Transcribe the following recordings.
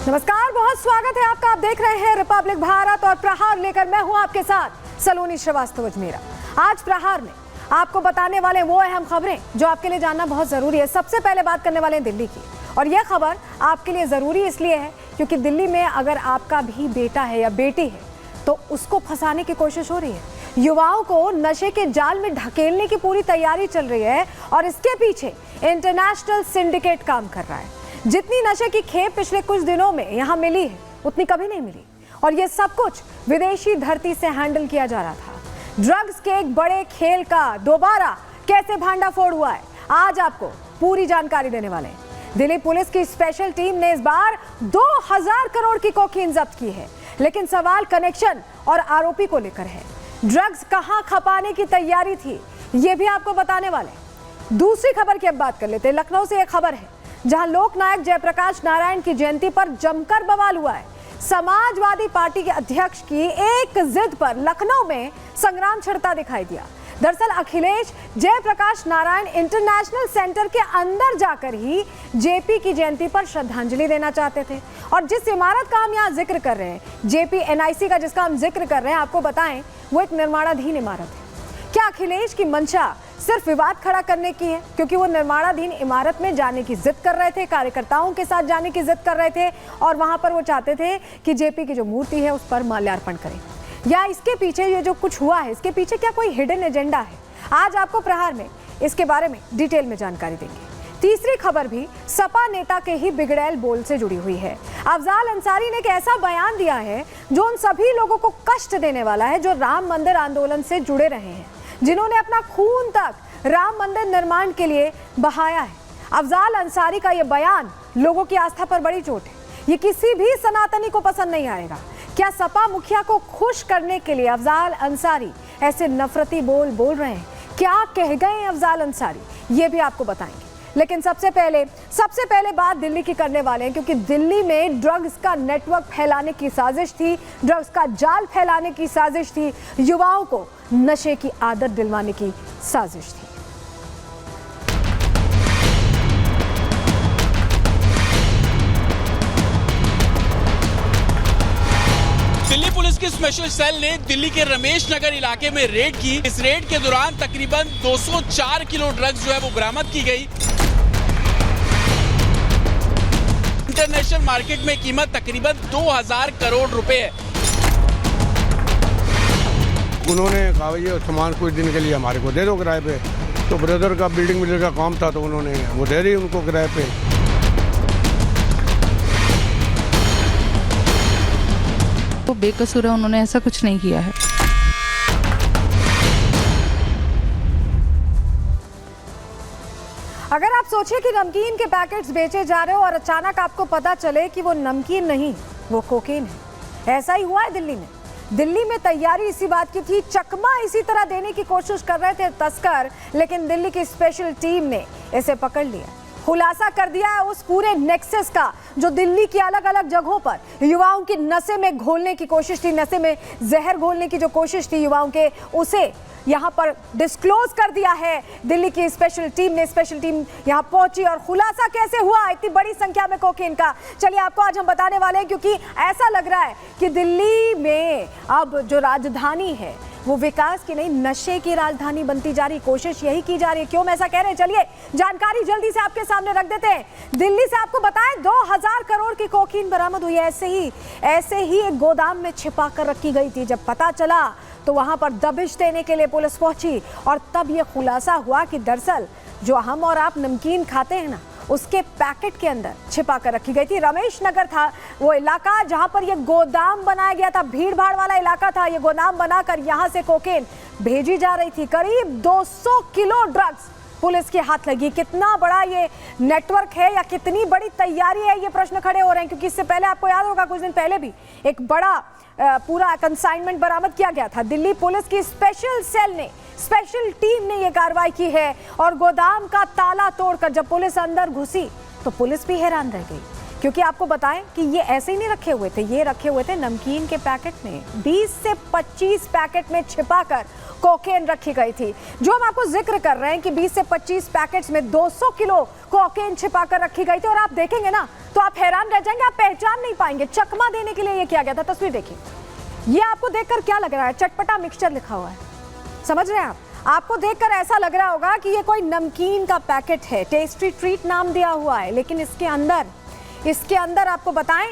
नमस्कार, बहुत स्वागत है आपका। आप देख रहे हैं रिपब्लिक भारत और प्रहार लेकर मैं हूं आपके साथ सलोनी श्रीवास्तव अजमेरा। आज प्रहार में आपको बताने वाले वो अहम खबरें जो आपके लिए जानना बहुत जरूरी है। सबसे पहले बात करने वाले हैं दिल्ली की, और यह खबर आपके लिए जरूरी इसलिए है क्योंकि दिल्ली में अगर आपका भी बेटा है या बेटी है तो उसको फंसाने की कोशिश हो रही है। युवाओं को नशे के जाल में ढकेलने की पूरी तैयारी चल रही है और इसके पीछे इंटरनेशनल सिंडिकेट काम कर रहा है। जितनी नशे की खेप पिछले कुछ दिनों में यहाँ मिली है उतनी कभी नहीं मिली, और ये सब कुछ विदेशी धरती से हैंडल किया जा रहा था। ड्रग्स के एक बड़े खेल का दोबारा कैसे भांडाफोड़ हुआ है, आज आपको पूरी जानकारी देने वाले हैं। दिल्ली पुलिस की स्पेशल टीम ने इस बार 2000 करोड़ की कोकीन जब्त की है, लेकिन सवाल कनेक्शन और आरोपी को लेकर है। ड्रग्स कहां खपाने की तैयारी थी, ये भी आपको बताने वाले। दूसरी खबर की अब बात कर लेते हैं। लखनऊ से एक खबर है जहां लोकनायक जयप्रकाश नारायण की जयंती पर जमकर बवाल हुआ है। समाजवादी पार्टी के अध्यक्ष की एक जिद पर लखनऊ में संग्राम छिड़ता दिखाई दिया। दरअसल अखिलेश जयप्रकाश नारायण इंटरनेशनल सेंटर के अंदर जाकर ही जेपी की जयंती पर श्रद्धांजलि देना चाहते थे, और जिस इमारत का हम यहाँ जिक्र कर रहे हैं, जेपी एनआईसी का जिसका हम जिक्र कर रहे हैं, आपको बताएं वो एक निर्माणाधीन इमारत है। क्या अखिलेश की मंशा सिर्फ विवाद खड़ा करने की है क्योंकि वो निर्माणाधीन इमारत में जाने की जिद कर रहे थे, कार्यकर्ताओं के साथ जाने की जिद कर रहे थे, और वहां पर वो चाहते थे कि जेपी की जो मूर्ति है उस पर माल्यार्पण करें, या इसके पीछे ये जो कुछ हुआ है इसके पीछे क्या कोई हिडन एजेंडा है? आज आपको प्रहार में इसके बारे में डिटेल में जानकारी देंगे। तीसरी खबर भी सपा नेता के ही बिगड़ैल बोल से जुड़ी हुई है। अफजाल अंसारी ने एक ऐसा बयान दिया है जो उन सभी लोगों को कष्ट देने वाला है जो राम मंदिर आंदोलन से जुड़े रहे हैं, जिन्होंने अपना खून तक राम मंदिर निर्माण के लिए बहाया है। अफजाल अंसारी का यह बयान लोगों की आस्था पर बड़ी चोट है। ये किसी भी सनातनी को पसंद नहीं आएगा। क्या सपा मुखिया को खुश करने के लिए अफजाल अंसारी ऐसे नफरती बोल बोल रहे हैं? क्या कह गए अफजाल अंसारी, ये भी आपको बताएंगे। लेकिन सबसे पहले बात दिल्ली की करने वाले हैं, क्योंकि दिल्ली में ड्रग्स का नेटवर्क फैलाने की साजिश थी, ड्रग्स का जाल फैलाने की साजिश थी, युवाओं को नशे की आदत दिलवाने की साजिश थी। दिल्ली पुलिस की स्पेशल सेल ने दिल्ली के रमेश नगर इलाके में रेड की। इस रेड के दौरान तकरीबन 204 किलो ड्रग्स जो है वो बरामद की गई। इंटरनेशनल मार्केट में कीमत तकरीबन 2000 करोड़ रुपए है। उन्होंने कहा ये सामान कुछ दिन के लिए हमारे को दे दो किराए पे, तो ब्रदर का बिल्डिंग मिलर का काम था तो उन्होंने वो दे दी उनको किराए पे। वो बेकसूर है, उन्होंने ऐसा कुछ नहीं किया है। अगर आप सोचिए कि नमकीन के पैकेट्स बेचे जा रहे हो और अचानक आपको पता चले कि वो नमकीन नहीं, वो कोकेन है। ऐसा ही हुआ है दिल्ली में। दिल्ली में तैयारी इसी बात की थी, चकमा इसी तरह देने की कोशिश कर रहे थे तस्कर, लेकिन दिल्ली की स्पेशल टीम ने इसे पकड़ लिया। खुलासा कर दिया है उस पूरे नेक्सस का जो दिल्ली की अलग अलग जगहों पर युवाओं की नशे में घोलने की कोशिश थी, नशे में जहर घोलने की जो कोशिश थी युवाओं के, उसे यहाँ पर डिस्क्लोज कर दिया है दिल्ली की स्पेशल टीम ने। स्पेशल टीम यहाँ पहुंची और खुलासा कैसे हुआ इतनी बड़ी संख्या में कोकेन का, चलिए आपको आज हम बताने वाले हैं, क्योंकि ऐसा लग रहा है कि दिल्ली में अब जो राजधानी है वो विकास की नहीं नशे की राजधानी बनती जा रही, कोशिश यही की जा रही है। क्यों मैं ऐसा कह रहे हैं, चलिए जानकारी जल्दी से आपके सामने रख देते हैं। दिल्ली से आपको बताएं 2000 करोड़ की कोकीन बरामद हुई है। ऐसे ही एक गोदाम में छिपा कर रखी गई थी। जब पता चला तो वहां पर दबिश देने के लिए पुलिस पहुंची, और तब यह खुलासा हुआ कि दरअसल जो हम और आप नमकीन खाते हैं ना, उसके पैकेट के अंदर छिपा कर रखी गई थी। रमेश नगर था वो इलाका जहां पर यह गोदाम बनाया गया था, भीड़ भाड़ वाला इलाका था। ये गोदाम बनाकर यहां से कोकेन भेजी जा रही थी। करीब 200 किलो ड्रग्स पुलिस के हाथ लगी। कितना बड़ा ये नेटवर्क है या कितनी बड़ी तैयारी है, ये प्रश्न खड़े हो रहे हैं, क्योंकि इससे पहले आपको याद होगा कुछ दिन पहले भी एक बड़ा पूरा कंसाइनमेंट बरामद किया गया था। दिल्ली पुलिस की स्पेशल सेल ने, स्पेशल टीम ने यह कार्रवाई की है, और गोदाम का ताला तोड़कर जब पुलिस अंदर घुसी तो पुलिस भी हैरान रह गई, क्योंकि आपको बताएं कि ये ऐसे ही नहीं रखे हुए थे, ये रखे हुए थे नमकीन के पैकेट में। 20 से 25 पैकेट में छिपाकर कोकेन रखी गई थी। जो हम आपको जिक्र कर रहे हैं कि 20 से 25 पैकेट्स में 200 किलो कोकेन छिपाकर रखी गई थी, और आप देखेंगे ना तो आप हैरान रह जाएंगे, आप पहचान नहीं पाएंगे। चकमा देने के लिए ये किया गया था। तस्वीर देखिए, ये आपको देखकर क्या लग रहा है? चटपटा मिक्सचर लिखा हुआ है, समझ रहे हैं आप? आपको देखकर ऐसा लग रहा होगा कि ये कोई नमकीन का पैकेट है, टेस्टी ट्रीट नाम दिया हुआ है, लेकिन इसके अंदर आपको बताएं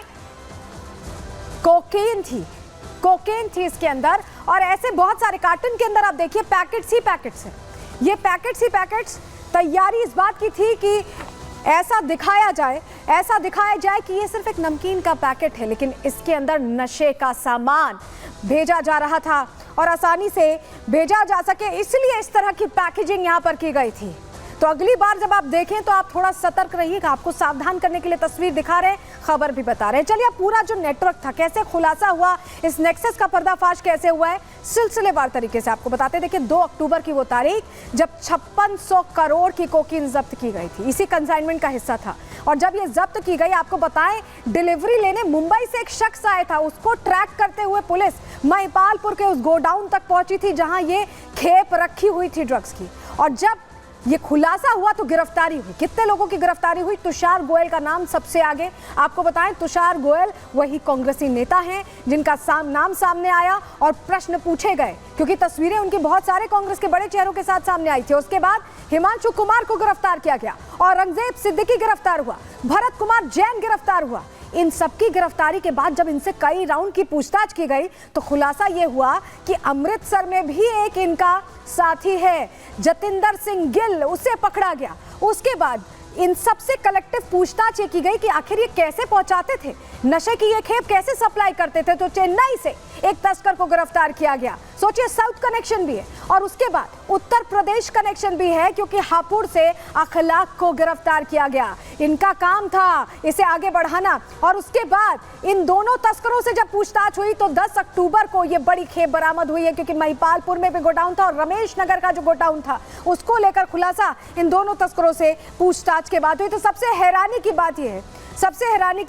कोकेन थी इसके अंदर। और ऐसे बहुत सारे कार्टन के अंदर आप देखिए पैकेट्स ही पैकेट्स हैं। ये पैकेट्स ही पैकेट्स, तैयारी इस बात की थी कि ऐसा दिखाया जाए कि ये सिर्फ एक नमकीन का पैकेट है, लेकिन इसके अंदर नशे का सामान भेजा जा रहा था और आसानी से भेजा जा सके इसलिए इस तरह की पैकेजिंग यहाँ पर की गई थी। तो अगली बार जब आप देखें तो आप थोड़ा सतर्क रहिएगा। आपको सावधान करने के लिए तस्वीर दिखा रहे हैं, खबर भी बता रहे हैं। चलिए, पूरा जो नेटवर्क था, कैसे खुलासा हुआ, इस नेक्सस का पर्दाफाश कैसे हुआ है, सिलसिलेवार तरीके से आपको बताते। देखिए, 2 अक्टूबर की वो तारीख जब 5600 करोड़ की कोकीन जब्त की गई थी, इसी कंसाइनमेंट का हिस्सा था। और जब ये जब्त की गई, आपको बताएं, डिलीवरी लेने मुंबई से एक शख्स आया था, उसको ट्रैक करते हुए पुलिस महिपालपुर के उस गोडाउन तक पहुंची थी जहां ये खेप रखी हुई थी ड्रग्स की। और जब ये खुलासा हुआ तो गिरफ्तारी हुई। कितने लोगों की गिरफ्तारी हुई? तुषार गोयल का नाम सबसे आगे। आपको बताएं, तुषार गोयल वही कांग्रेसी नेता हैं जिनका नाम सामने आया और प्रश्न पूछे गए, क्योंकि तस्वीरें उनकी बहुत सारे कांग्रेस के बड़े चेहरों के साथ सामने आई थी। उसके बाद हिमांशु कुमार को गिरफ्तार किया गया, औरंगजेब सिद्दीकी गिरफ्तार हुआ, भरत कुमार जैन गिरफ्तार हुआ। इन सबकी गिरफ्तारी के बाद जब इनसे कई राउंड की पूछताछ की गई तो खुलासा यह हुआ कि अमृतसर में भी एक इनका साथी है, जतिंदर सिंह गिल, उसे पकड़ा गया। उसके बाद इन सबसे कलेक्टिव पूछताछ ये की गई कि आखिर ये कैसे पहुंचाते थे, नशे की ये खेप कैसे सप्लाई करते थे। तो चेन्नई से एक तस्कर को गिरफ्तार किया गया। सोचिए, साउथ कनेक्शन भी है और उसके बाद उत्तर प्रदेश कनेक्शन भी है, क्योंकि हापुड़ से अखलाक को गिरफ्तार किया गया। इनका काम था इसे आगे बढ़ाना। और उसके बाद इन दोनों तस्करों से जब पूछताछ हुई तो 10 अक्टूबर को ये बड़ी खेप बरामद हुई है, क्योंकि महिपालपुर में भी गोडाउन था और रमेश नगर का जो गोडाउन था उसको लेकर खुलासा इन दोनों तस्करों से पूछताछ के बाद हुई। तो सबसे हैरानी की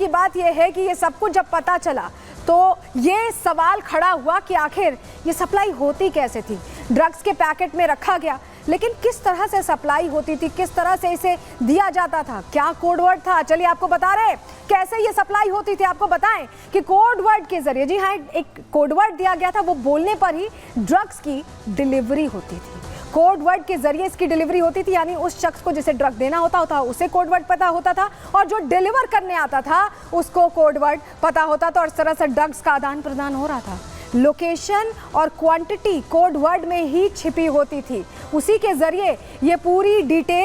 बात यह है कि ये सब कुछ जब पता चला तो ये सवाल खड़ा हुआ कि आखिर ये सप्लाई होती कैसे थी। ड्रग्स के पैकेट में रखा गया, लेकिन किस तरह से सप्लाई होती थी, किस तरह से इसे दिया जाता था, क्या कोडवर्ड था? चलिए, आपको बता रहे कैसे ये सप्लाई होती थी। आपको बताएं कि कोडवर्ड के जरिए, जी हाँ, एक कोडवर्ड दिया गया था, वो बोलने पर ही ड्रग्स की डिलीवरी होती थी। कोडवर्ड के जरिए इसकी डिलीवरी होती थी, यानी उस शख्स को जिसे ड्रग देना होता था उसे कोडवर्ड पता होता था और जो डिलीवर करने आता था उसको कोडवर्ड पता होता था और इस तरह से ड्रग्स का आदान प्रदान हो रहा था। लोकेशन और क्वांटिटी कोडवर्ड में ही छिपी होती थी, उसी के जरिए ये पूरी डिटेल